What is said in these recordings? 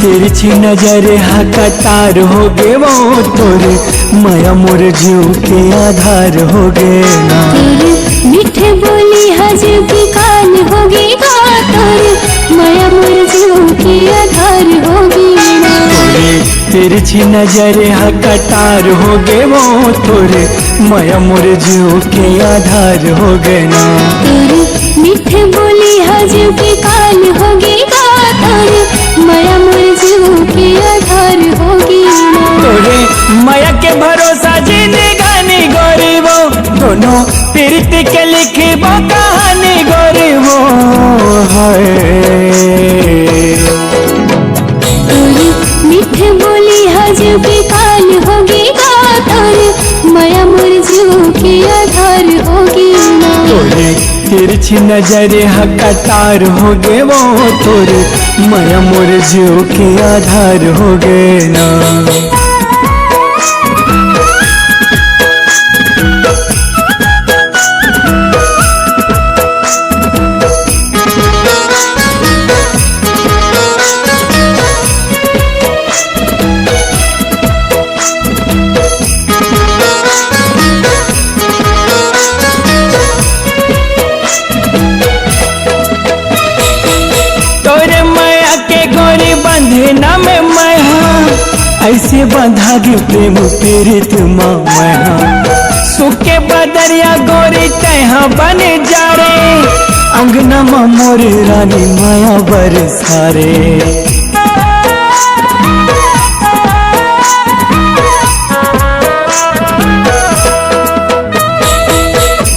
तिरछी नजर हा कटार हो गे वो तोरे माया मोर जीव के आधार हो गे ना। तेरे मीठे बोली हजू की कान होगी गा तोरे माया मोर जीव के आधार होगी ना। तिरछी नजर हा कटार हो गे वो तोरे माया मोर जीव के आधार हो गे ना। तेरे मीठे बोली हजू की कान होगी गा तोरे माया मोर जीव के आधार होगी ना। तोरे माया के भरोसा जीने गानी गोरीबो दोनों प्रीत के लिखबो कहानी गोरीबो हाय। तोरे मीठे बोली हजू की कान होगी गा तोरे माया मोर जीव के आधार होगी ना। तोरे तिरछी नजर हा कटार हो गे वो तोरे माया मोर जीव के आधार हो गे ना। बंधना में मैं हाँ ऐसे बंधा गे प्रेम पीड़ित माँ मैं हाँ। सुखे बदरिया गोरी तैहा बने जा रे अंगना माँ मोर रानी माया बरसारे।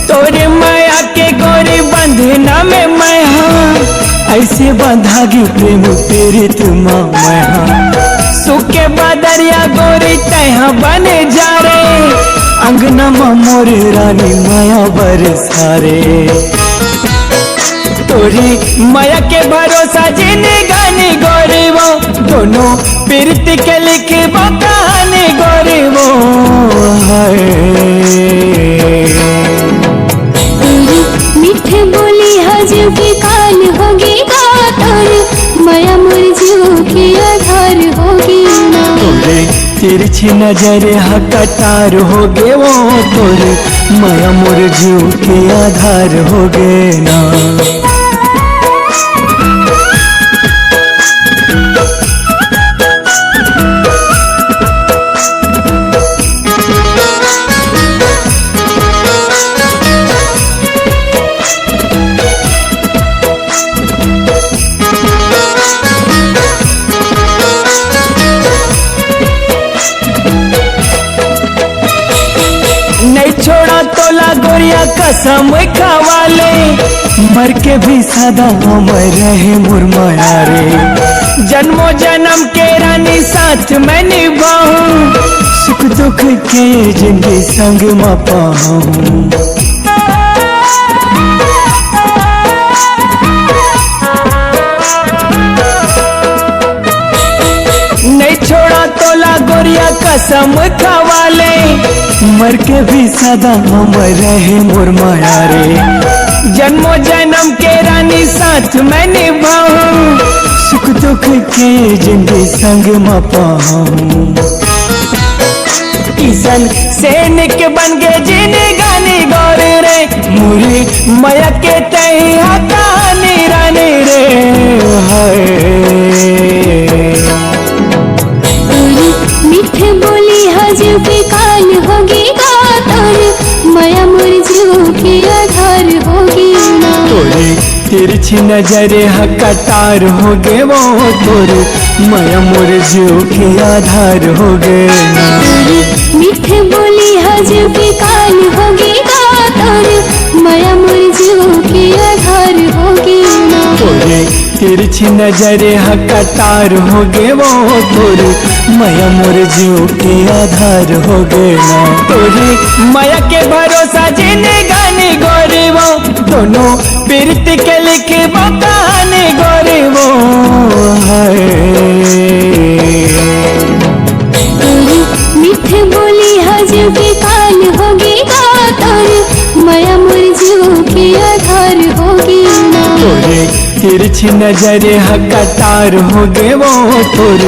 तोरे माया के गोरी बंधना में मैं हाँ ऐसे बंधा गे प्रेम पीड़ित माँ मैं हाँ। सुखे बदरिया गोरी तैहा बने जा रे अंगना माँ मोर रानी माया बरसारे। तोरी माया के भरोसा जीने गानी गोरीबो दोनों प्रीत के लिखबो कहानी गोरीबो हाय। मीठे बोली हजू की कान होगी गा तोरे माया मोर जीव के आधार होगी ना। तोरे तिरछी नजर हा कटार हो गे वो तोरे माया मोर जीव के आधार हो गे ना। नहीं छोड़ा तोला गोरिया कसम खावाले मर के भी सदा अमर रहे मुरमाया रे। जन्मों जन्म के रानी साथ मैं निभाऊं सुख दुख के जिंदगी संग में पाऊं। नहीं छोड़ा तोला गोरिया कसम खावाले मर के भी सदा अमर रहे मोर माया रे। जन्मों जन्म के रानी साथ मैं निभाऊं सुख दुख के जिंदगी संग में पाऊं। किशन सैनिक बन गए जीने गानी गौर रे मुरी माया के तैहा कहानी रानी रे हाय। मीठे बोली हजू की कान होगी गा तोरे माया मोर जीव के आधार होगी ना। तोरे तिरछी नजर हा कटार हो गे वो तोरे माया मोर जीव के आधार हो गे ना। मीठे बोली हजू की कान होगी गा तोरे माया मोर जीव के आधार होगी ना। तोरे तिरछी नजर हा कटार हो गे वो तोरे माया मोर जीव के आधार हो गे ना। तोरे माया के भरोसा जीने गानी गोरीबो दोनों प्रीत के लिखबो कहानी गोरीबो हाय। मीठे बोली हजू की कान होगी गा तोरे माया मोर जीव के आधार होगी ना। तोरे तिरछी नजरे हकतार हो गे वो तोर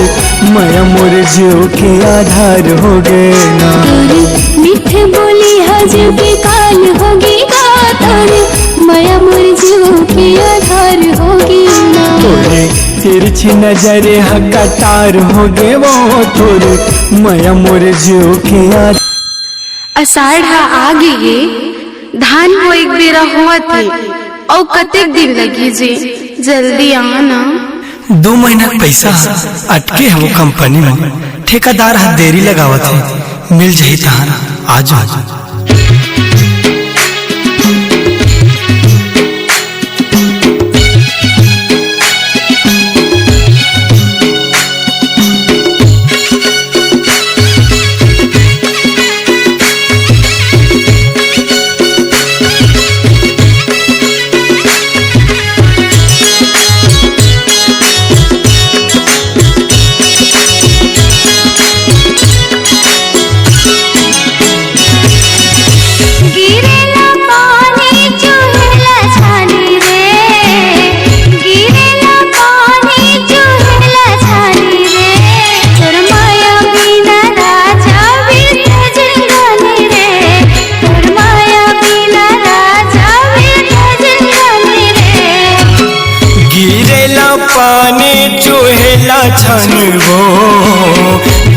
माया मोर जीव के आधार हो गे ना। तोरी मीठे बोली हजबी काल होगी गा तोरी माया मोर जीव के आधार होगी ना। तोरे तिरछी नजरे हकतार हो गे वो तोर माया मोर जीव के आधार। अषाढ़ा आ गए धान को एक बेरा हुआ थे और कतेक दिन लगी जे जल्दी आना। 2 महीना पैसा अटके है वो कंपनी में, ठेकेदार हाथ देरी लगावत है, मिल जाही तहां आ जाओ। पानी चूहेला छनबो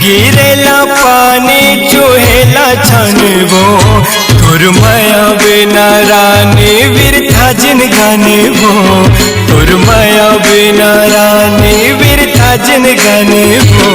गिरेला पानी चूहेला छनबो तोर माया बिना रानी बिरथा जिन गाने बो तोर माया बिना रानी बिरथा जिन गाने बो।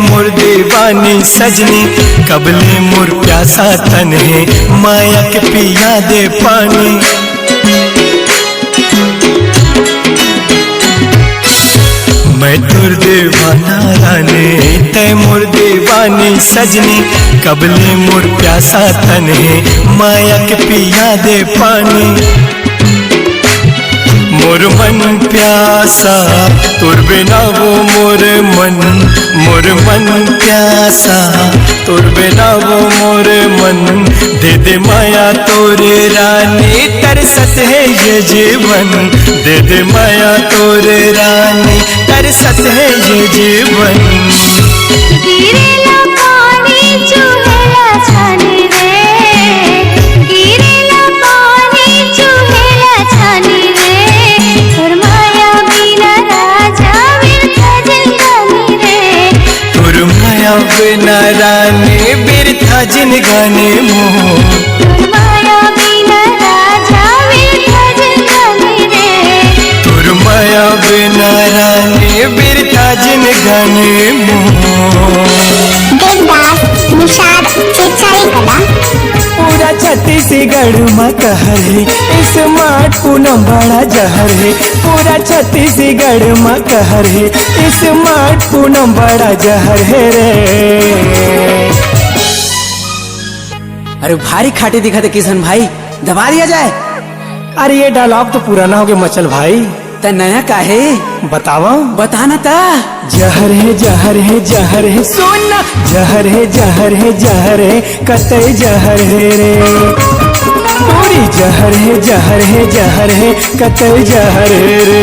मोर दीवानी सजनी कबले मोर प्यासा तन है माया के पिया दे पानी। मैं तुर दीवाना रानी तय मोर दीवानी सजनी कबले मोर प्यासा तन है माया के पिया दे पानी। मोर मन प्यासा तुर बिना वो मोर मन प्यासा तुर बिना वो मोर मन दे दे माया तोरे रानी तरसत है ये जीवन दे दे माया तोरे रानी तरसत है ये जीवन। गिरेला पानी चूहेला छानी रे गिरेला पानी चूहेला छानी रे तोर माया बिना राजा बिरथा जिंगानी रे तोर माया बिना रानी बिरथा जिंगानी मोह तोर माया बिना राजा बिरथा जिंगानी रे तोर माया बिना रानी बिरथा जिंगानी मोह। निषाद शिक्षाई कला। पूरा छत्तीसगढ़ में कहर है, स्मार्ट पूनम बड़ा जहर है। पूरा छत्तीसगढ़ में कहर है, स्मार्ट पूनम बड़ा जहर है रे। अरे भारी खाटी दिखा थे किशन भाई, दबा दिया जाए। अरे ये डायलॉग तो पुराना हो गया मचल भाई, त नया काहे बतावा। बताना ता। जहर है जहर है जहर है, सुनना जहर है जहर है जहर है, कतई जहर है रे। पूरी जहर है जहर है जहर है, कतई जहर है रे।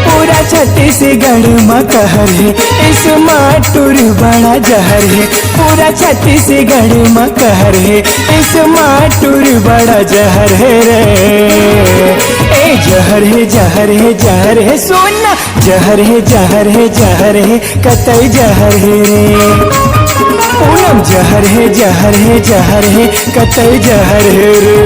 पूरा छत्तीसगढ़ में कहर है, स्मार्ट बड़ा जहर है। पूरा छत्तीसगढ़ में कहर है, स्मार्ट बड़ा जहर है रे। ए जहर है जहर है जहर है, सुनना जहर है जहर है जहर है, कतई जहर है रे। पूनम जहर है जहर है जहर है, कतई जहर है रे।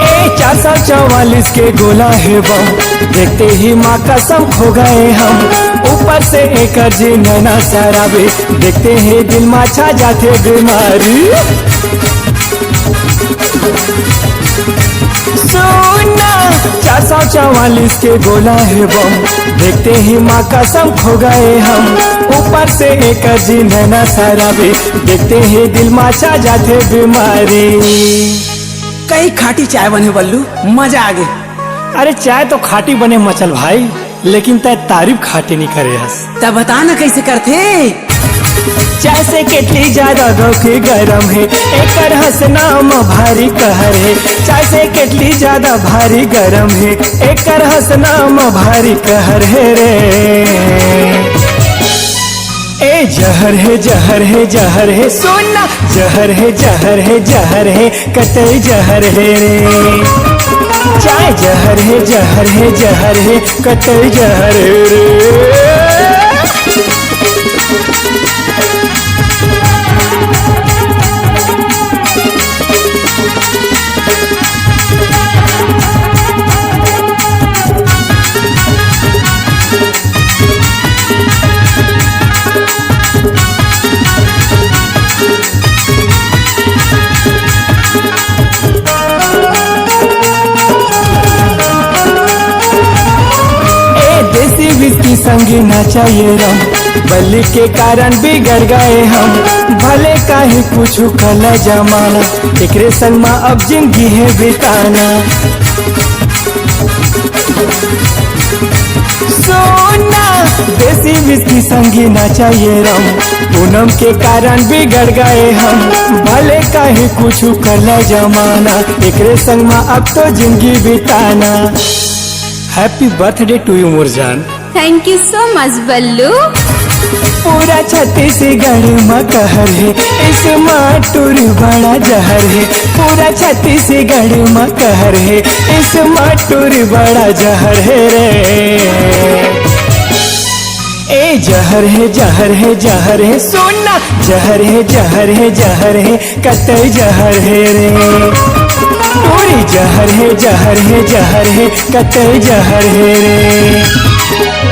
ए 444 के गोला है बम, देखते ही माँ कसम खो गए हम। ऊपर से एक जी नैना शराबी, देखते ही दिल में छा जाते बीमारी। सुनना 444 के गोला है बम, देखते ही माँ कसम खो गए हम। ऊपर से एक जी नैना शराबी, देखते ही दिल में छा जाते बीमारी। कई खाटी चाय बने बल्लू, मजा आ गया। अरे चाय तो खाटी बने मचल भाई, लेकिन तय तारीफ खाटी नहीं करे हस। तब बता ना कैसे करते। चाय से कितनी ज्यादा धोखे गरम है, एक हंसना भारी कहर है। चाय से कितनी ज्यादा भारी गरम है, एक हंसना भारी कहर है रे। ए जहर है जहर है जहर है, सुनना जहर है जहर है जहर है, कतई जहर है रे। चाय जहर है जहर है जहर है, कतई जहर है रे। विस्की संगी ना चाहिए रम, बल्ली के कारण बिगड़ गए हम। भले काहे कुछ कला जमाना, एकरे संग में अब जिंदगी है बिताना। सोना देसी विस्की संगी ना चाहिए रम, पूनम के कारण बिगड़ गए हम। भले काहे कुछ कला जमाना, एकरे संग में अब तो जिंदगी बिताना। Happy birthday to you Murjan. Thank you so much Ballu. पूरा छत्तीसगढ़ में कहर है, स्मार्ट बड़ा जहर है। पूरा छत्तीसगढ़ में कहर है, स्मार्ट बड़ा जहर है रे। ए जहर है जहर है जहर है, सुनना जहर है जहर है जहर है, कतई जहर है रे। पूरी जहर है जहर है जहर है, कतई जहर है रे।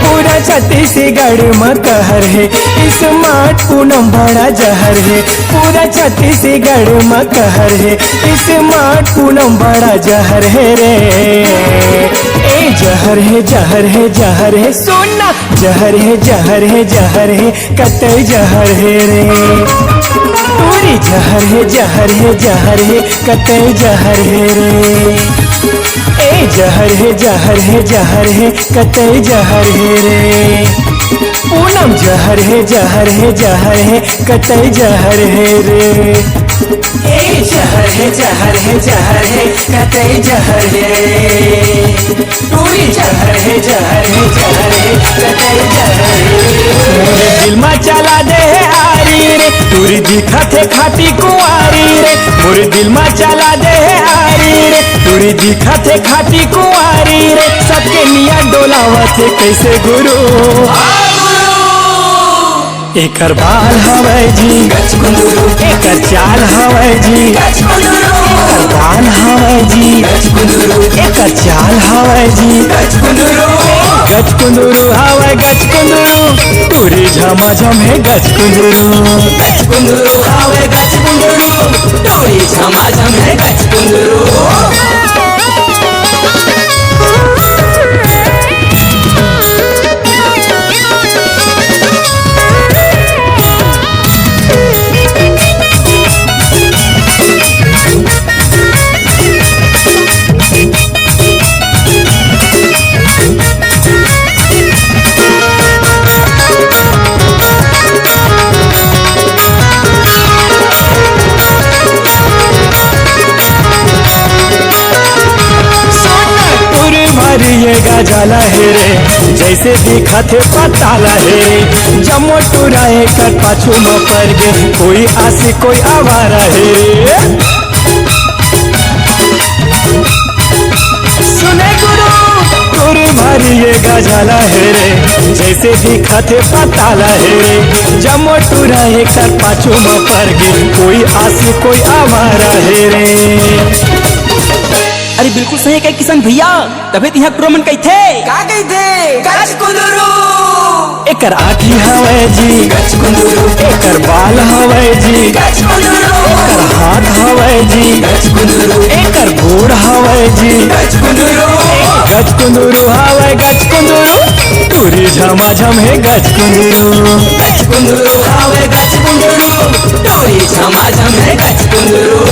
पूरा छत्तीसगढ़ में कहर है, स्मार्ट पूनम बड़ा जहर है। पूरा छत्तीसगढ़ में कहर है, स्मार्ट पूनम बड़ा जहर है रे। ए जहर है जहर है जहर है, सुनना जहर है जहर है जहर है, कतई जहर है रे। पूरी जहर है जहर है जहर है, कतई जहर है रे। ए जहर है जहर है जहर है, कतई जहर है रे। पूनम जहर है जहर है जहर है, कतई जहर है रे। ए जहर है जहर है जहर है, कतई जहर है रे। पूरी जहर है जहर है जहर है, कतई जहर है। दिल में चला दे आरी रे तुरी दिखत है खाटी कुंवारी रे मोर दिल में चला दे है आरी रे तुरी दिखत है खाटी कुंवारी रे सबके निया डोलावत है कैसे गुरु एकर बाल हवै जी एकर चाल हवै जी एकर बाल हवै जी एकर चाल हवै जी गच कुंदरू हवै गच कुंदरू तुरी झमाझम है गच कुंदरू हवे गच कुंदरू तोरी झमाझम है गच कुंदरू ये गजाला है रे जैसे दिखा थे पताला है रे जमो टुराए कर पाछू में पड़ गे कोई आसी कोई आवारा है रे सुने गुरु तुर भारी ये गजाला है रे जैसे दिखा थे पताला है रे जमो टुराए कर पाछू में पड़ गे कोई आसी कोई आवारा है रे अरे बिल्कुल सही कह किशन भैया तबे तिहा प्रोमन कही थे का कही थे गच कुंदरू एकर आँखी हवै जी गच कुंदरू एकर बाल हवै जी गच कुंदरू एकर हाथ हवै जी गच कुंदरू एकर गोड़ हवै जी गच कुंदरू गच कुंदरू हवै गच कुंदरू तुरी झमाझम है गच कुंदरू हवे गच कुंदरू तोरी झमाझम है गच कुंदरू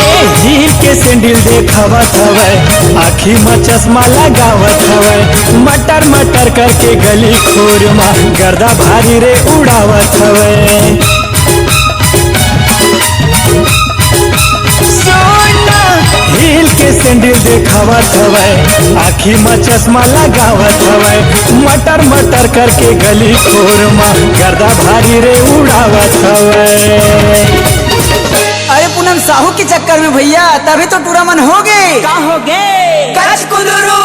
सैंडल देखावत हवै आँखी में चश्मा लगावत हवै मटर मटर करके गली खोर में गर्दा भारी रे उड़ावत हवै हिल के सैंडल देखावत हवै आँखी में चश्मा लगावत हवै मटर मटर करके गली खोर में गर्दा भारी रे उड़ावत हवै अरे पूनम साहू के चक्कर में भैया तभी तो टूरा मन हो गए का हो गए गच कुंदरू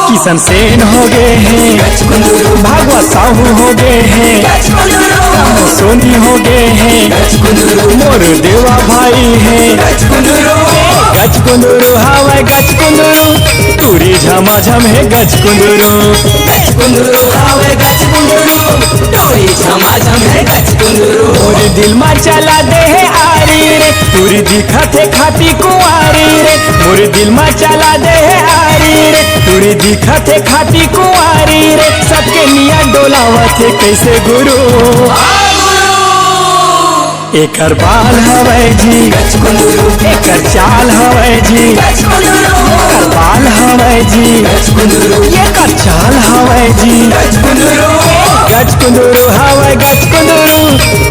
किशन सेन हो गए हैं गच कुंदरू भागवत साहू हो गए हैं गच कुंदरू सोनी हो गए हैं गच कुंदरू मोर देवा भाई हैं गच कुंदरू गच कुंदरू हवै गच कुंदरू तुरी झमाझम है गच कुंदरू हवे गच कुंदरू तोरी झमाझम है गच कुंदरू मोर दिल में चला दे है आरी रे तुरी दिखत है खाटी कुंवारी रे मोर दिल में चला दे है आरी रे तुरी दिखत है खाटी कुंवारी रे सबके निया डोलावत है कैसे गुरु एकर बाल हवै जी गच कुंदरू एकर चाल हवै जी गच कुंदरू एकर बाल हवै जी गच कुंदरू एकर चाल हवै जी गच कुंदरू गच कुंदरू हवै गच कुंदरू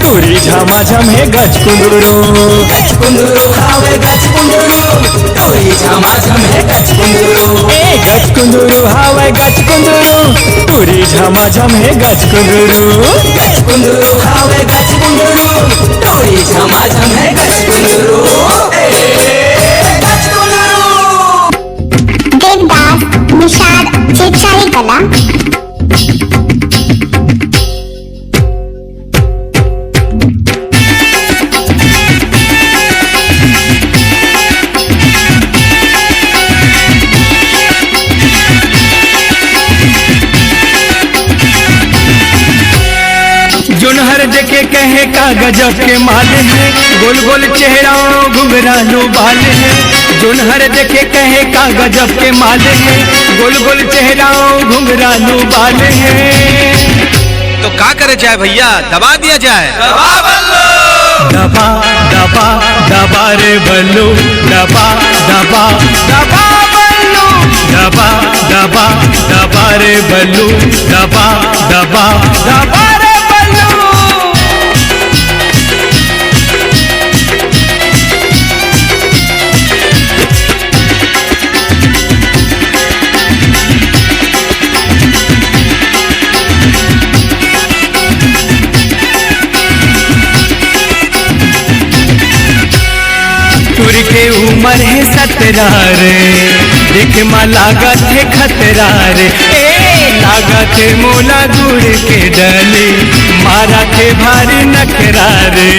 तुरी झमाझम है गच कुंदरू हवे गच कुंदरू तोरी झमाझम है गच कुंदरू ए गच कुंदरू हवै गच कुंदरू तुरी झमाझम है गच कुंदरू हवे गच कुंदरू तोरी झमाझम है गच कुंदरू गच कुंदरू देवदास निषाद चित्रकारी कला जोनहर देखे कहे का गजब के माल है गोल गोल चेहरा घुंघरालू बाल है जोनहर देखे कहे का गजब के माल है गोल गोल चेहरा घुंघरालू बाल है तो का करे जाए भैया, दबा दिया जाए। दबा दबा दबा रे बल्लू, दबा दबा दबा बल्लू, दबा दबा दबा रे बल्लू, दबा दबा दबा रे बल्लू। टूर के उम्र है 17 रे, देख माँ लागत है खतरा रे, लागत है मोला गुड़ के डली, मारा थे भारी नखरा रे।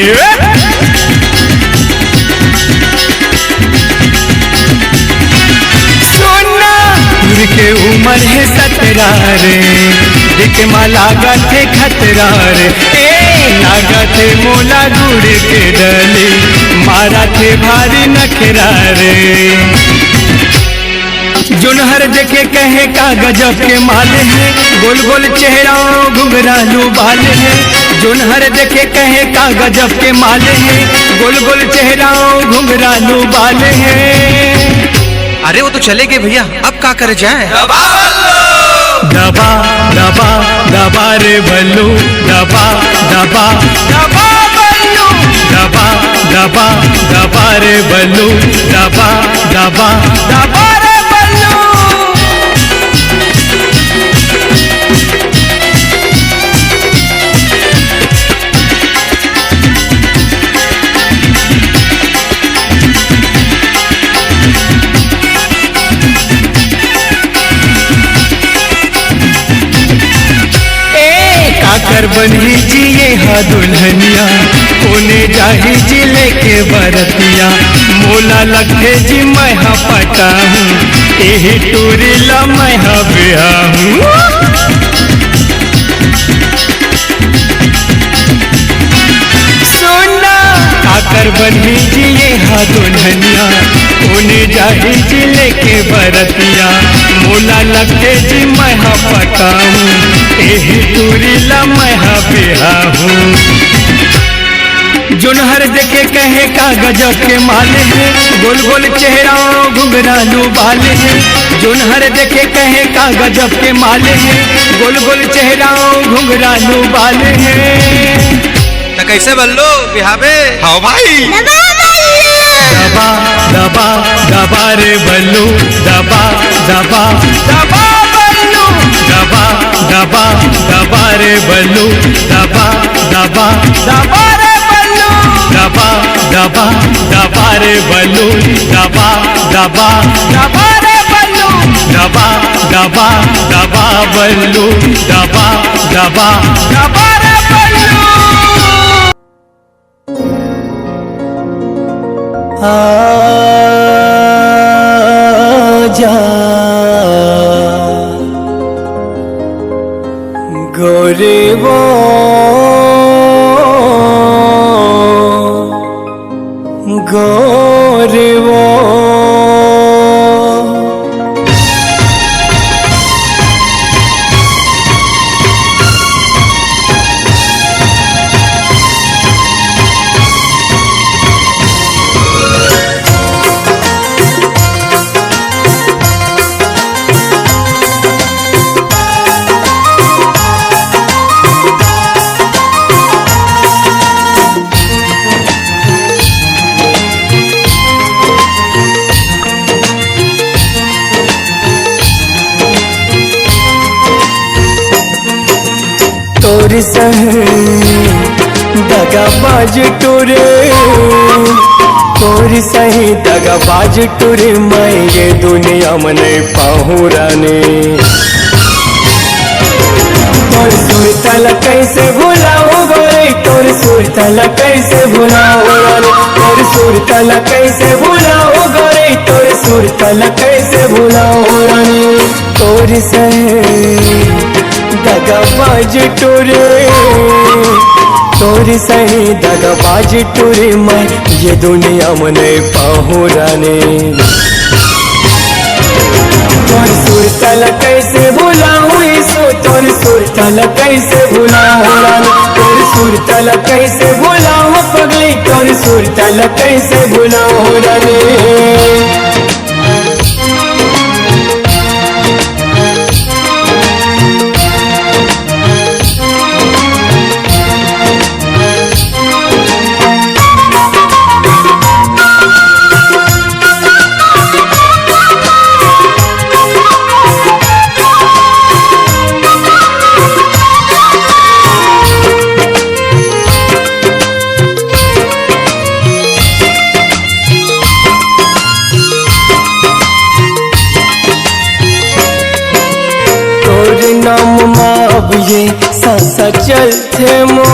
सोना टूर के उम्र है 17 रे, देख माँ लागत है खतरा रे, लागत है मोला गुड़ के डली, मारा थे भारी नखरा रे। जोनहर देखे कहे का गजब के माल है, गोल गोल चेहरा घुंघरालू बाल है। जोनहर देखे कहे का गजब के माल है, गोल गोल चेहरा घुंघरालू बाल है। अरे वो तो चले गए भैया, अब का करे जाए। दबा दबा दबा रे बल्लू, दबा दबा दबा बल्लू, दबा दबा दबा रे बल्लू, दबा दबा दबा रे बल्लू। काकर बनी जिए हा दुल्हनिया, कोने जाही जी लेके बरतिया, मोला लखे जी मैं हा पटा हूँ, यही टूरी ला मैं हा बिहा हूँ। सोना काकर बनी जिए हा दुल्हनिया, कोने जाही जी लेके बरतिया, मोला लखे जी मैं हा पटा हूँ, यही टूरी ला मैं हा बिहा हूँ। जोनहर देखे कहे का गजब के माल है, गोल गोल चेहरा घुंघरालू बाल है। जोनहर देखे कहे का गजब के माल है, गोल गोल चेहरा घुंघरालू बाल है। तो कैसे बल्लू बिहावे? हाँ भाई। दबा दबा दबा रे बल्लू, दबा दबा दबा बल्लू, दबा दबा दबा रे बल्लू, दबा दबा दबा रे बल्लू, दबा दबा दबा रे बल्लू, दबा दबा दबा रे बल्लू, दबा दबा दबा बल्लू, दबा दबा दबा रे बल्लू। आजा गोरे वो गोरे वो तोर सहे दगाबाज टोरे, तोर सही दगाबाज टोरे, मैं ये दुनिया में नहीं पाहूँ रानी। तोर सुरतल कैसे भुलाओ गोरे, तोर सुरतल कैसे भुलाओ रानी, तोर सुरतल कैसे भुलाओ गोरे, तोर सुरतल कैसे भुलाओ रानी। तोर सहे दगाबाज टोरे, तोर सही दगाबाज टोरे, मैं ये दुनिया में नहीं पाहूँ रानी। तोर सुरतल कैसे भुलाऊँ, सो तोर सुरतल कैसे भुलाऊं रानी, तोर सुरतल कैसे भुलाऊं पगली, तोर सुरतल कैसे भुलाऊं रानी। अब ये सासा चलते मो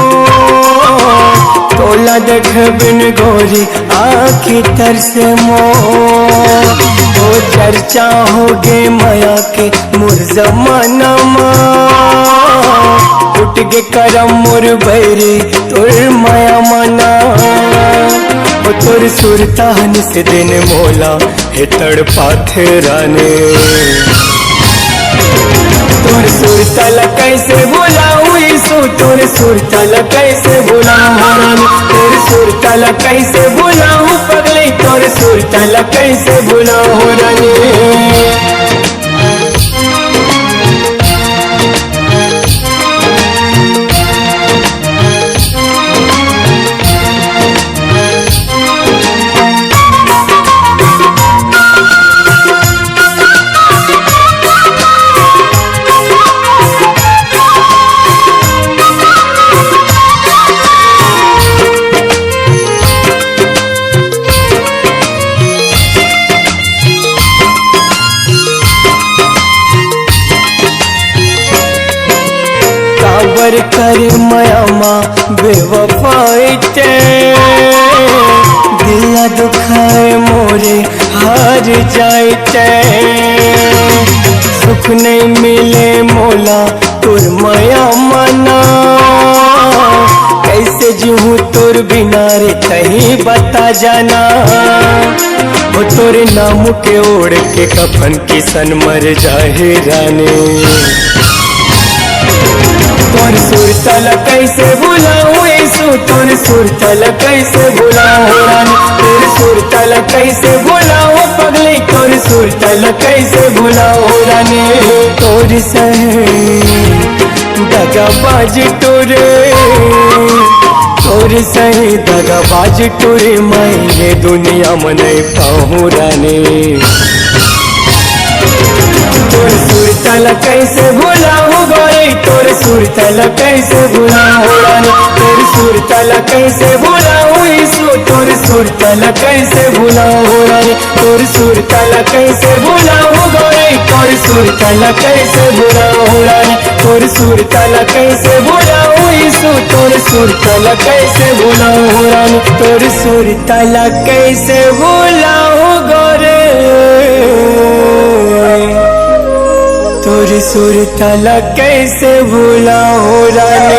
तोला देख बिन गोरी आखी तरसे मो, तो चर्चा होगे माया के मोर जमाना उठ गे करम मोर बैरी तोर माया मना, तोर सुरतान से दिन मोला हे तड़पाथे राने, तोर सुरतल कैसे भुलाऊं यीशु, तोर सुरतल कैसे भुलाऊं रानी, तोर सुरतल कैसे भुलाऊं पगली, तोर सुरतल कैसे भुलाऊं रानी। कर मयामा बेवफाई ते दिया दुखाए मोरे हार जाते, सुख नहीं मिले मोला तोर माया मना, कैसे जीऊँ तोर बिना रे कहीं बता जाना, वो तोरे नाम के ओढ़ के कफन किसन मर जाए रानी, तोर सुरतल कैसे भुलाऊं यीशु, तोर सुरतल कैसे भुलाऊं रानी, तोर सुरतल कैसे भुलाऊं पगली, तोर सुरतल कैसे भुलाऊं रानी। तोर सही दगाबाज टोरे, तोर सही दगाबाज टोरे, मैं ये दुनिया में नहीं पाऊं रानी, तोर सुरतल कैसे भुलाऊं गोरी, तोर सुरतल कैसे भुलाऊं रानी, तोर सुरतल कैसे भुलाऊं यीशु, तोर सुरतल कैसे भुलाऊं रानी, तोर सुरतल कैसे भुलाऊं गोरी, तोर सुरतल कैसे भुलाऊं रानी, तोर सुरतल कैसे भुलाऊं यीशु, तोर सुरतल कैसे भुलाऊं रानी, तोर सुरतल कैसे भुलाऊं गोरी, तोर सुरतल कैसे भुलाऊं रानी,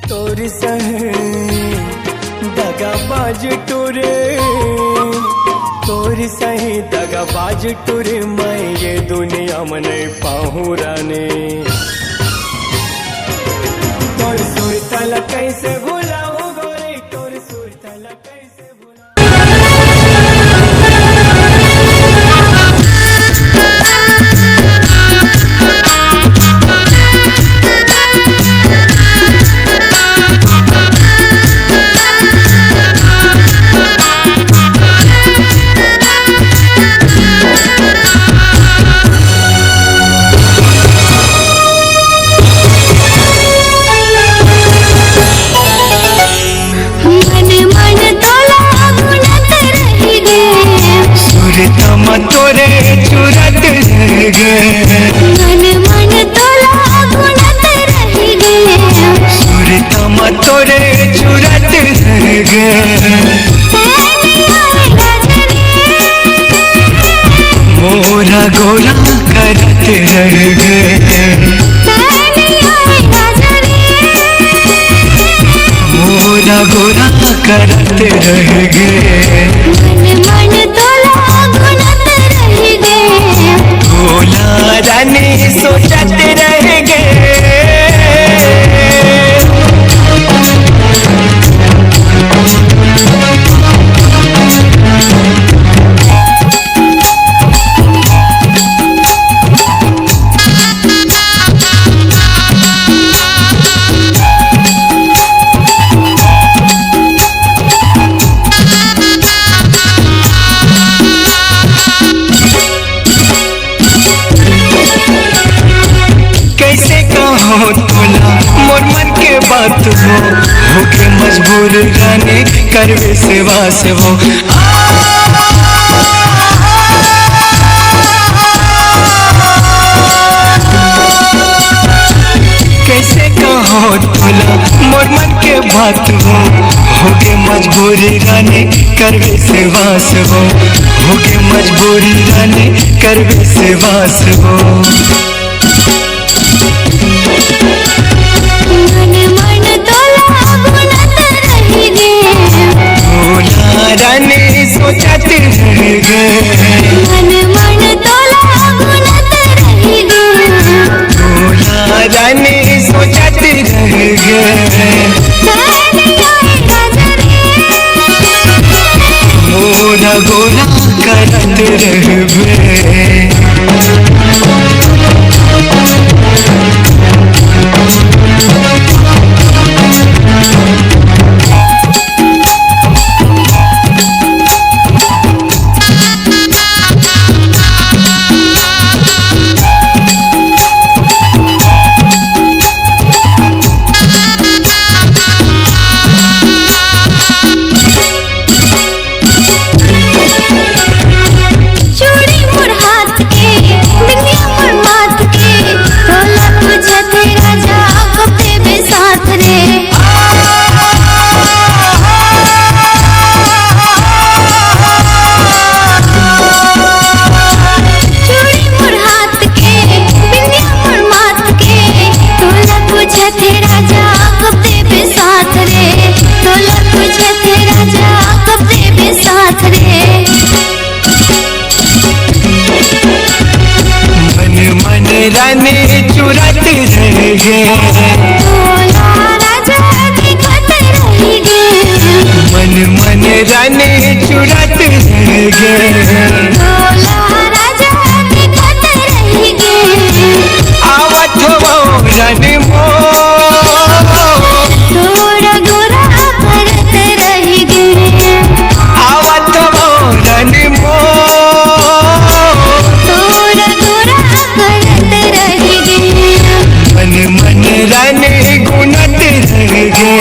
तोर सही दगाबाज टोरे, तोर सही दगाबाज टोरे, मैं ये दुनिया में नहीं पाऊं रानी, तोर सुरतल कैसे भुलाऊं गोरी, तोर सुरतल कैसे तोरे चुरत रह गए, मन मन तोला गुणत रह गए, सुरतम तोरे चुरत रह गए, मोरा गोरा करत रह गए, मोरा गोरा करत रह गए, मन मन तोला गुणत रह गए, रानी सोचते रह गए। तोला मोर मन के बात हो के मजबूर गाने करवे सेवा से हो। कैसे कहो तोला मोर मन के बात हो के मजबूरी गाने करवे सेवा से हो के मजबूरी गाने करवे सेवा से हो। मन मन तोला गुनत रही गे, तोला रानी सोचते रह गए। मन मन तोला गुनत रही गे, तोला रानी सोचते रह गए। मोरा गोरा करत रहबे। रानी चुरत रह गए। मन मन रानी चुरत रह गए। आवत हो रानी मो थोड़ा गोरा करत रही गे, आवत हो रानी मो थोड़ा गोरा करत रही गे। मन मन रानी गुनत रह गए।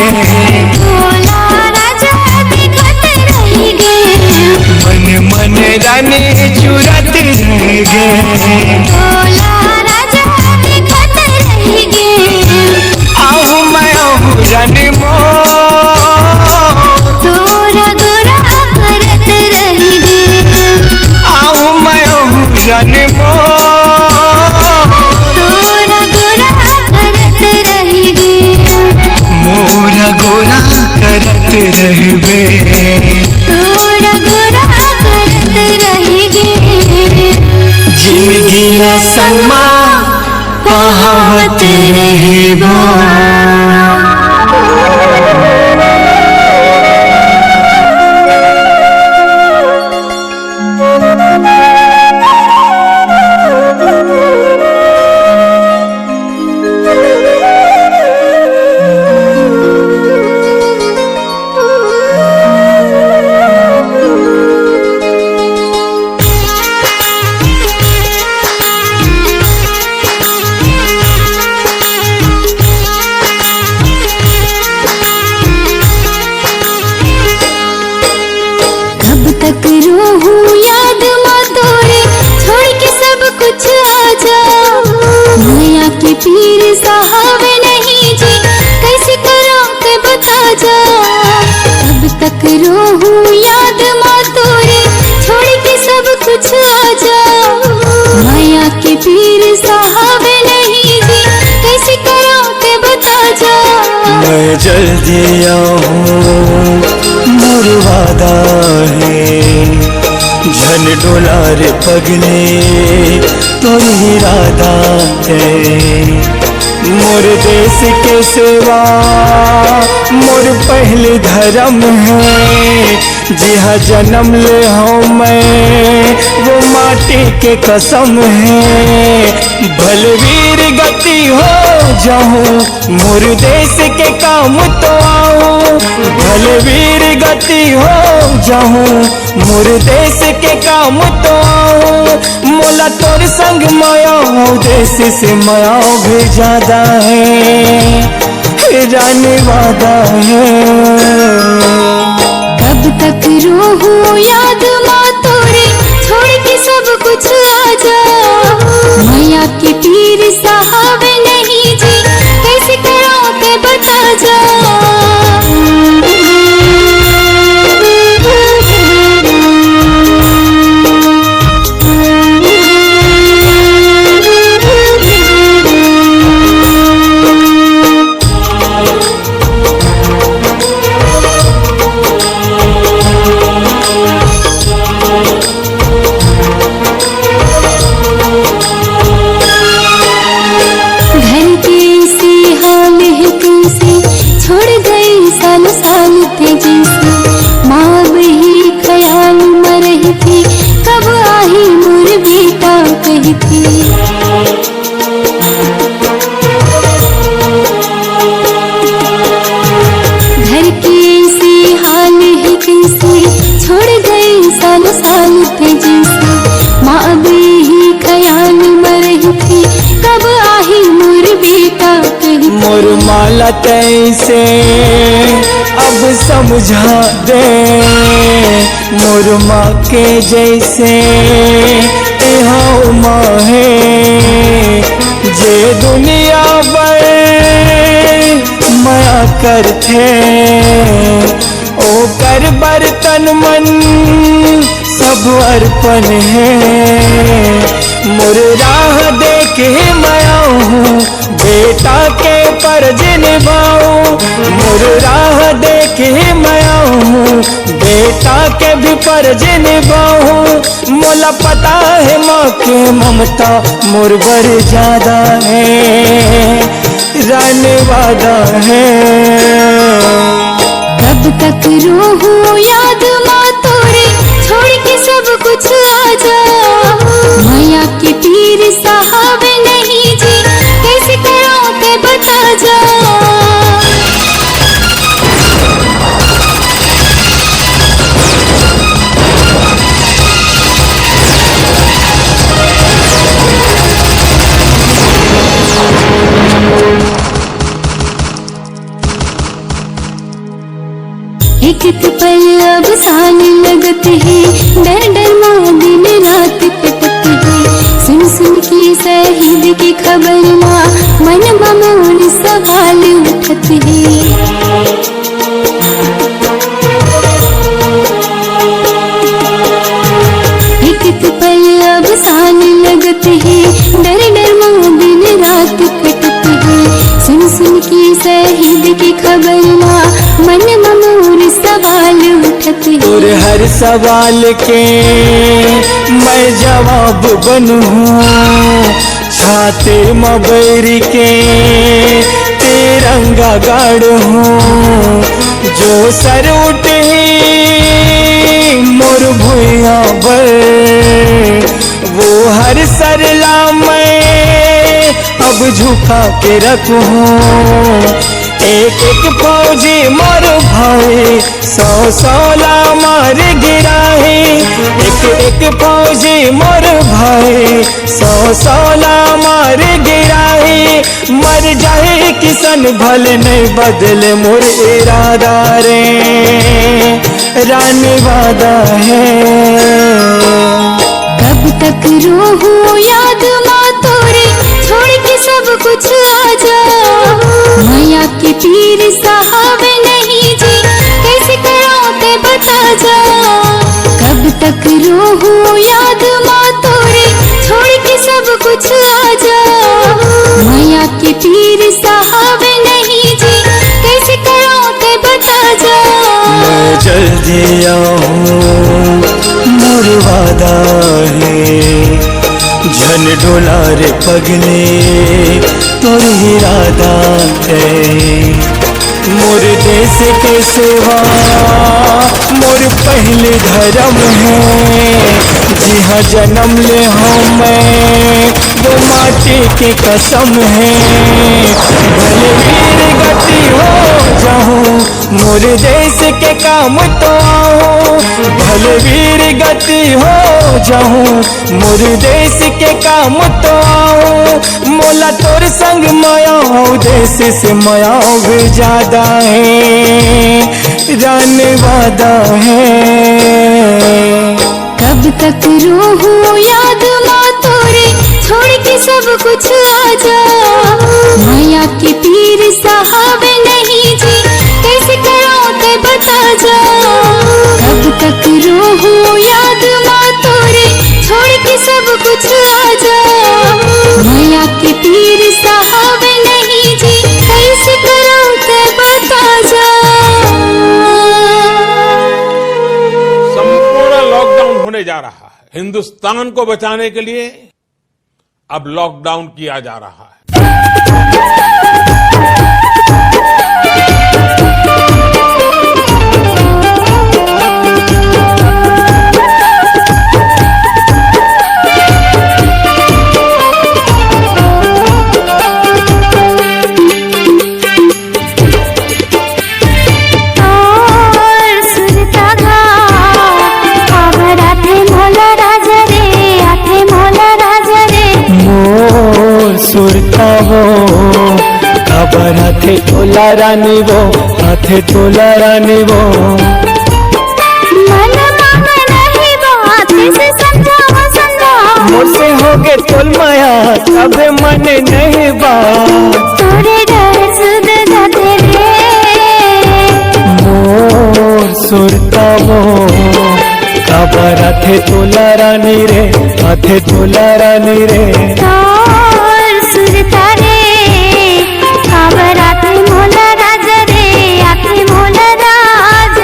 तोला राजा दिखत रही गे, मन मन रानी चुरत रह गए। तोला राजा दिखत रही गे। आहू मैं आहू रानी मो थोड़ा गोरा करत रही गे, आहू मैं आहू रानी मो थोड़ा गोरा करत रही गे। मोरा गोरा करत रहबे। थोड़ा गोरा करत रही गे। जिंदगी ना सनमा कहावत रहबो। तक रोहूं याद माँ तोरे, छोड़ के सब कुछ आ जा। माया के पीर साहब नहीं जी, कैसे करो के बता जा। अब तक रोहूं याद माँ तोरे, छोड़ के सब कुछ आ जा। माया के पीर साहब नहीं जी, कैसे करो के बता जा। मैं जल्दी आऊँ मोर वादा है, झन डोला रे पगले तोरी इरादा है। मोर देश के सेवा मोर पहले धर्म है। जिहा जन्म ले हूँ मैं वो माटी के कसम है। बलवीर गति हो जाऊँ मोर देश के काम तो आऊँ। बलवीर गति हो जाऊँ मोर देश के काम तो आऊँ। मोला तोर संग माया हो देश से माया भी ज्यादा है। जाने वादा है। कब तक रोहूं याद माँ तोरे छोड़ के सब कुछ आजा। मैया के पीर साहब नहीं जी कैसे करो के बता जा। मोर माला तैसे अब समझा दे। मोर माँ के जैसे यहाँ माँ है। जे दुनिया पर माया करते ओ कर बर्तन मन सब अर्पण है। मोर राह देखे माया हूँ बेटा के फर्ज निभाऊं। मोर राह देखे माया हूँ बेटा के भी फर्ज निभाऊं। मोला पता है माँ के ममता मोर बड़ ज्यादा है। रहने वादा है। कब तक रोहूं याद माँ तोरे छोड़ के सब कुछ आजा। मैया के पीर साहब नहीं जी कैसे करो के बता जा। एक पल अब सान लगत है। डर डर माँ दिन रात कटत है। सुन सुन के शहीद की खबर माँ मन ममोर सवाल उठत है। एक पल अब सान लगत है। डर डर माँ दिन रात कटत है। सुन सुन के शहीद की खबर माँ मन ममोर सवाल उठत है। और हर सवाल के मैं जवाब बनूं। छाते मबैरी के तिरंगा गाड़ूं। जो सर उठे मोर भुइया पर वो हर सरला मैं अब झुका के रखूं। एक एक फौजी मोर भाई 100-100 मार गिराए। एक एक फौजी मोर भाई 100-100 मार गिराए। मर जाए किसन भल नहीं बदले मोर इरादा रे। रानी वादा है। कब तक रोहूं याद माँ तोरे छोड़ के सब कुछ आजा। मैया के पीर साहब नहीं जी कैसे करो के बता जा। कब तक रोहूं याद माँ तोरे छोड़ के सब कुछ आजा। मैया के पीर साहब नहीं जी कैसे करो के बता जा। मैं जल्दी आऊँ मोर वादा है। जन डोला रे पगले तोर इरादा है। मोर देश के सेवा मोर पहले धर्म है। जिहाँ जन्म ले हूँ मैं वो माटी की कसम है। भले वीर गति हो जाऊँ मोर देश के काम तो आऊँ। भले वीर गति हो जाऊँ मोर देश के काम तो आऊँ। मोला तोर संग माया हो देश से माया भी ज्यादा है। जाने वादा है कब तक रोहूं याद माँ तोरे छोड़ के सब कुछ आजा। माया के पीर साहब नहीं जी कैसे करो ते बता जा। कब तक रोहूं याद माँ तोरे छोड़ के सब कुछ आजा। माया के पीर साहब नहीं जी कैसे करो ते बता जा। संपूर्ण लॉकडाउन होने जा रहा है। हिंदुस्तान को बचाने के लिए अब लॉकडाउन किया जा रहा है। सुरता वो खबर हाथे तोला रानी वो हाथे तोला रानी वो। मन मांगे नहीं बात से समझाओ समझाओ। मुझसे हो गए तोल माया तब मन नहीं बात। तोरे डर सुध जाते रे मोर सुरता वो खबर हाथे तोला रानी रे हाथे तोला रानी रे। सुरता रे खबर आते मोला राज रे आते मोला राज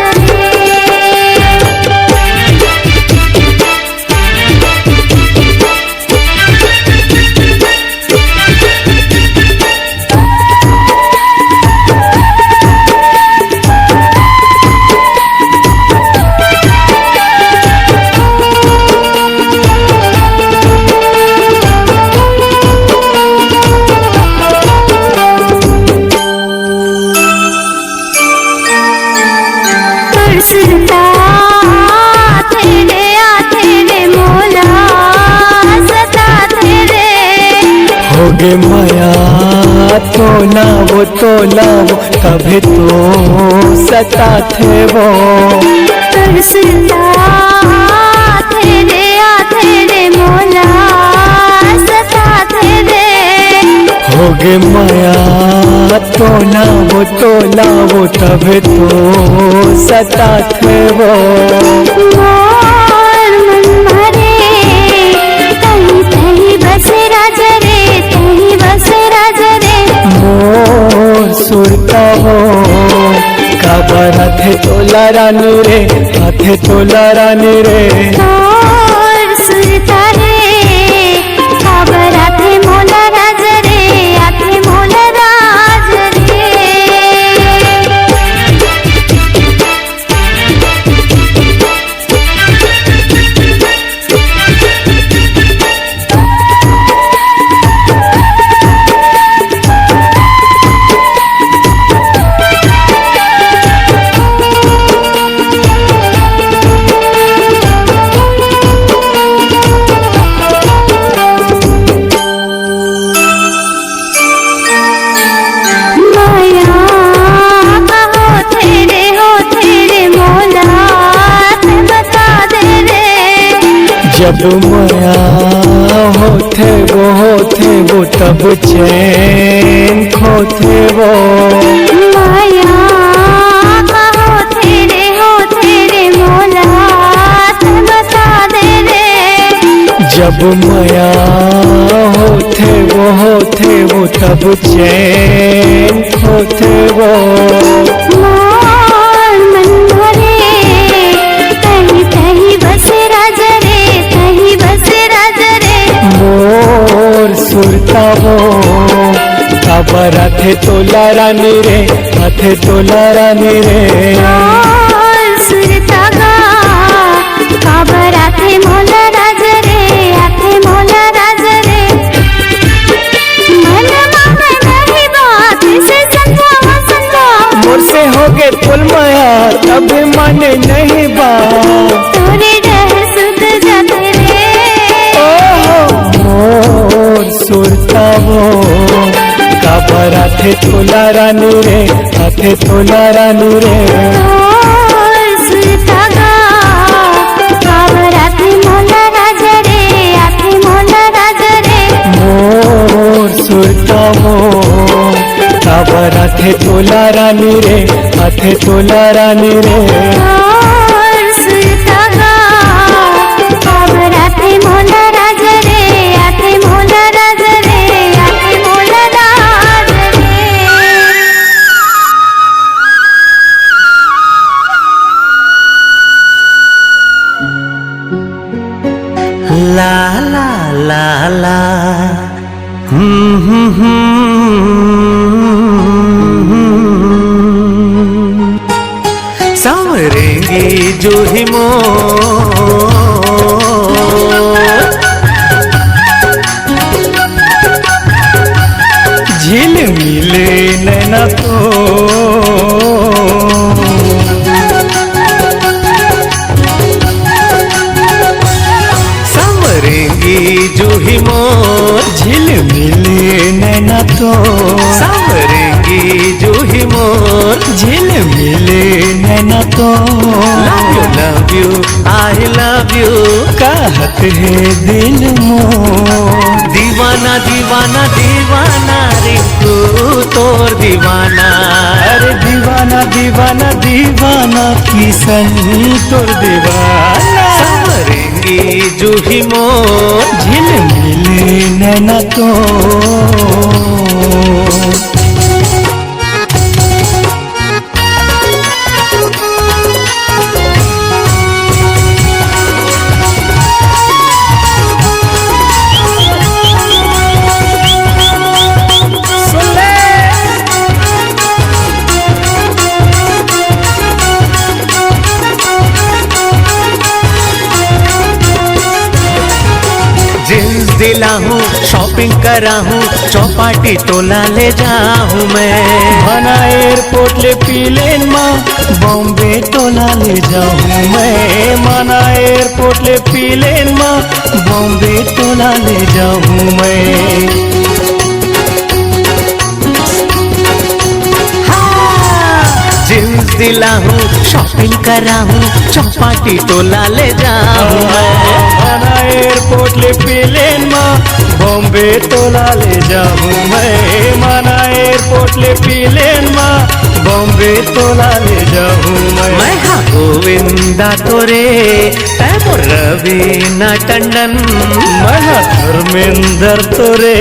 सुरता तेरे मोला सता तेरे। हो गे माया तोला वो कभी तो सता थे वो। सुरता तेरे मोला सता तेरे। हो गे माया तोला वो तभी तो सता थे वो। मोर मन भरे तही तही बसे राज रे तही बसे राज रे। मोर सुरता हो खबर हाथे तोला रानी रे हाथे तोला रानी रे। मोर सुरता रे खबर आते मोला राज रे आते मोला राज रे। जब माया होते वो तब चैन खोते वो। माया होते रे मोला बता दे रे। जब माया होते वो तब चैन खोते वो। मोर मन भरे तही तही बसे राज रे तही बसे राज रे। मोर बराथे तोला रानी रे, हाथे तोला रानी रे। सुरतागा काबराथे मोला राज रे, आथे मोला राज रे। मन माने नहीं बात से समझावा समझावा, मोर से हो गए फुल माया तब माने नहीं बात। तोरे डर सुध जाते रे, मोर सुरता वो काबराथे तोला रानी रे, हाथे तोला रानी रे। सुरतागा काबराथे मोला राज रे, आथे मोला राज रे। मोर सुरता वो काबराथे तोला रानी रे, हाथे तोला रानी रे। सुरतागा काबराथे मोला राज रे, आथे मोला राज रे, आथे मोला राज रे। ला ला ला ला सांवरेंगे जो ही झील मिले नैना तो सांवरेंगे जो ही मोर, झील मिले नैना तो सांवरेंगे जो ही मोर। झील मिले नैना तो love you I love you कहत है दिल मोर। दीवाना दीवाना दीवाना रिंकू तोर दीवाना। अरे दीवाना दीवाना दीवाना किसन तोर दीवाना। सांवरेंगे जो ही मोर, झील मिले नैना तो जींस दिला हूँ शॉपिंग करा हूँ, चौपाटी तोला ले जाऊँ मैं। बना एयरपोर्ट ले पीलेन माँ, बॉम्बे तोला ले जाऊँ मैं। माना एयरपोर्ट ले पीलेन माँ, बॉम्बे तोला ले जाऊँ मैं। जींस दिला हूँ शॉपिंग करा हूँ, चौपाटी तोला ले जाऊँ मैं। माना एयरपोर्ट ले पीलेन माँ, बॉम्बे तोला ले जाऊँ मैं। माना एयरपोर्ट ले पीलेन माँ, बॉम्बे तोला ले जाऊँ मैं। मैं हाँ गोविंदा तोरे तैमूर रवीना टंडन। मैं हाँ धर्मेंद्र तोरे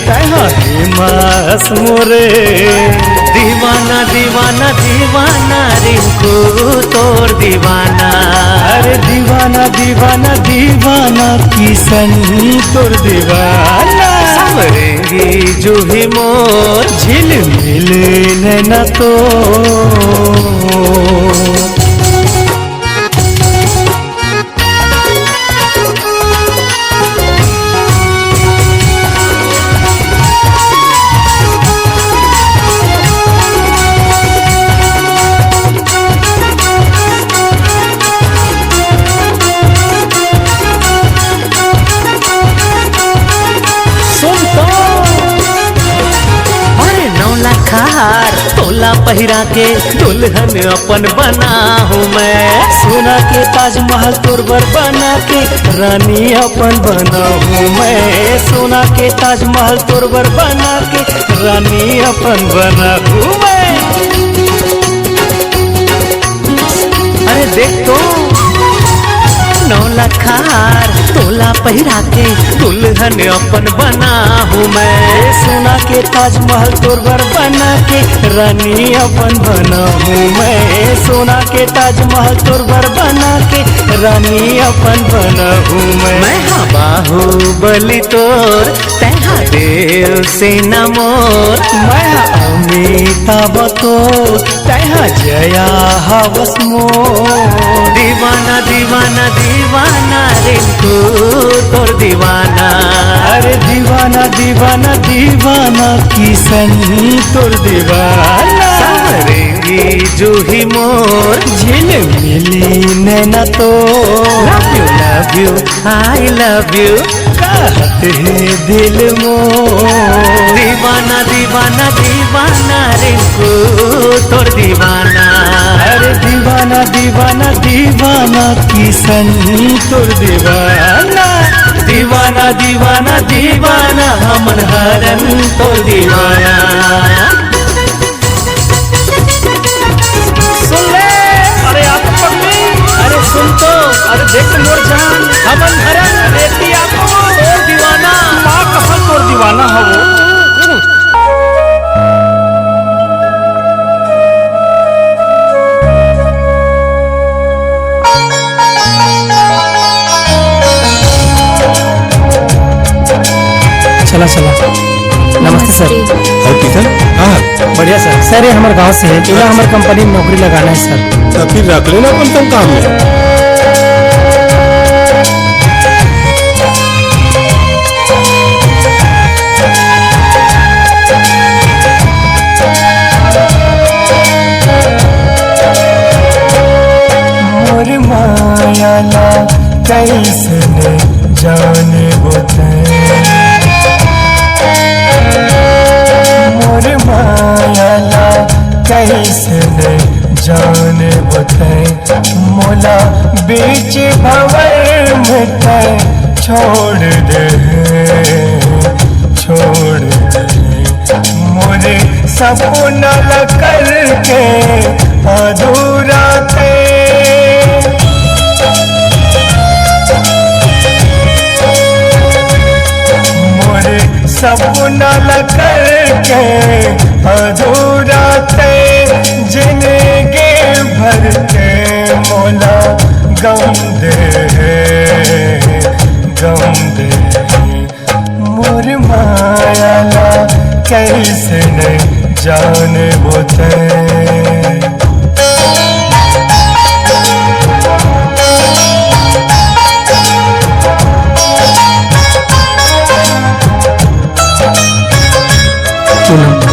कहा हिमास मोरे। दीवाना दीवाना दीवाना रिंकू तोर दीवाना। अरे दीवाना दीवाना दीवाना किसन तोर दीवाना। सांवरेंगे जो ही मोर, झील मिले नैना तो खार तोला पहिरा के दुल्हन अपन बना हूँ मैं। सोना के ताजमहल तोर बर बना के रानी अपन बना हूँ मैं। सोना के ताजमहल तोर बर बना के रानी अपन बना हूँ मैं। अरे देख तो बनौला खार तोला पहिरा के दुल्हन अपन बना हूँ मैं। सोना के ताजमहल तोरवर बना के रानी अपन बना हूँ मैं। सोना के ताजमहल तोरवर बना के रानी अपन बना हूँ मैं हाँ बाहुबली तोर तैहा देव से न मोर मैं हाँ अमिताभ तो तैहा जया हवस मोर। दीवाना दीवाना दीवाना रिंकू तोर दीवाना अरे दीवाना दीवाना दीवाना किशन तोर दीवाना संवरेंगी जूही मोर झिल मिली नैना तो love you I love you कहते हैं दिल मोर। दीवाना दीवाना दीवाना रिंकू तोर दीवाना अरे दीवाना दीवाना दीवाना किशन तोर दीवाना दीवाना दीवाना दीवाना हमन हरन तोर दीवाना। सुन ले अरे आप पगली अरे सुन तो अरे देख मोर जान हमन हरन रेती आपको तोर दीवाना माँ कसम तोर दीवाना है वो। चला चला नमस्ते सर। और किशन हाँ बढ़िया सर। सर ये हमारे गांव से है पूरा हमारे कंपनी में नौकरी लगाना है सर। तो फिर रख लेना अपन तुम काम में। मोर मायाला कैसने जाने बताए मोर मायाला कैसने जाने बताए मोला बीच भंवर में छोड़ दे मोरे सपना करके अधूरा थे मोरे सपना करके अधूरा थे जिंदगी भर के मोला गम दे मोर मायाला कैसे नहीं जाने बोते।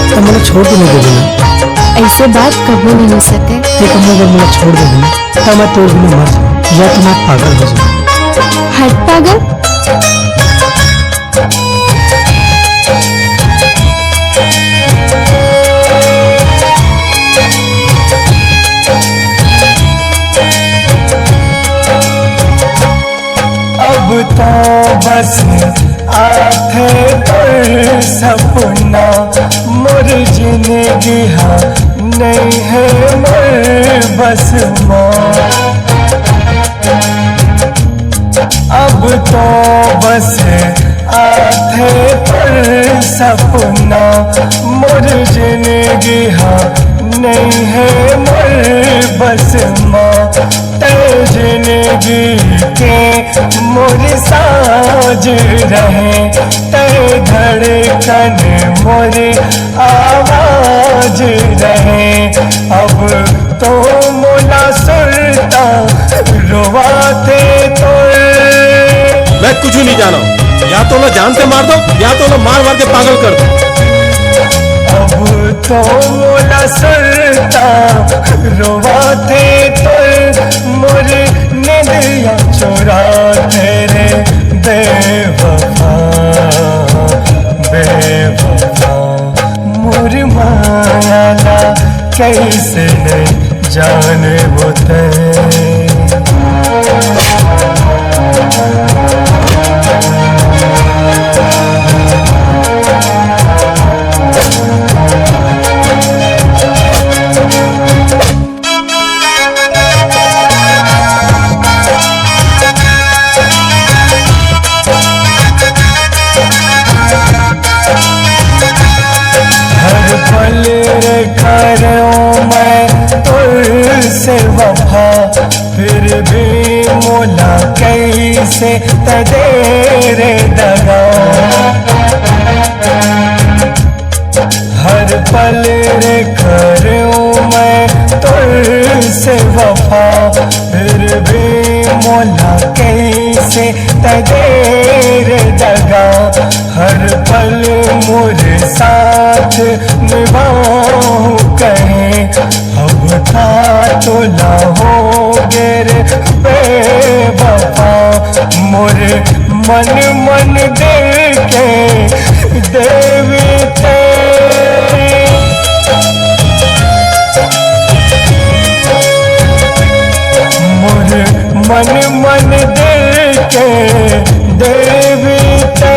तो मुझे छोड़ के नहीं देना ऐसे बात कबू नहीं हो सके। लेकिन अगर मुझे छोड़ देना तो मैं तोड़ भी मर जाऊँ या तो मैं पागल हो जाऊँ। हट पागल अब तो बस आखे पर सपना मोर जिंदगी नहीं है मोर बस माँ। अब तो बस आखे पर सपना मोर जिंदगी नहीं है मोर बस माँ। तेरे जिंदगी के मोर साज रहे तेरे धड़कन मोर आवाज रहे। अब तो मोला सुनता रोवाते तो मैं कुछ नहीं जाना या तो ना जान से मार दो या तो ना मार मार के पागल कर दो। अब तो मोला सुनता रोवाते तो मोरे निंदिया चुरा तेरे बेवफा मोर मायाला कैसे नहीं जाने बोते। फिर भी मोला कैसे तेरे दगा, हर पल रे करूं मैं तुझसे वफा, फिर भी मोला कैसे तेरे दगा, हर पल मेरे साथ निभाऊं कहीं, अब था तो ना होगे रे बेवफा, मोरे मन दिल के देवते, मोरे मन दिल के देवते,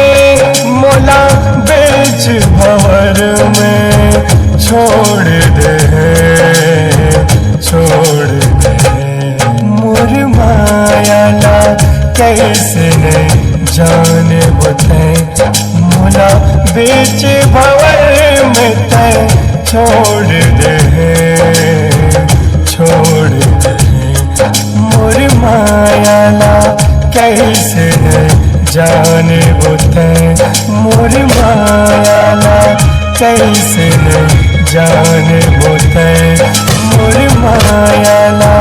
मोला बीच भंवर में छोड़ दे, छोड़ दे, मोर माया ला कैसे नहीं जाने बते, मोला बीच भंवर में तय छोड़ दे, छोड़ दे, मोर माया ला कैसे नहीं जाने बते, मोर माया ला कैसे नहीं जाने बते, मोर माया ला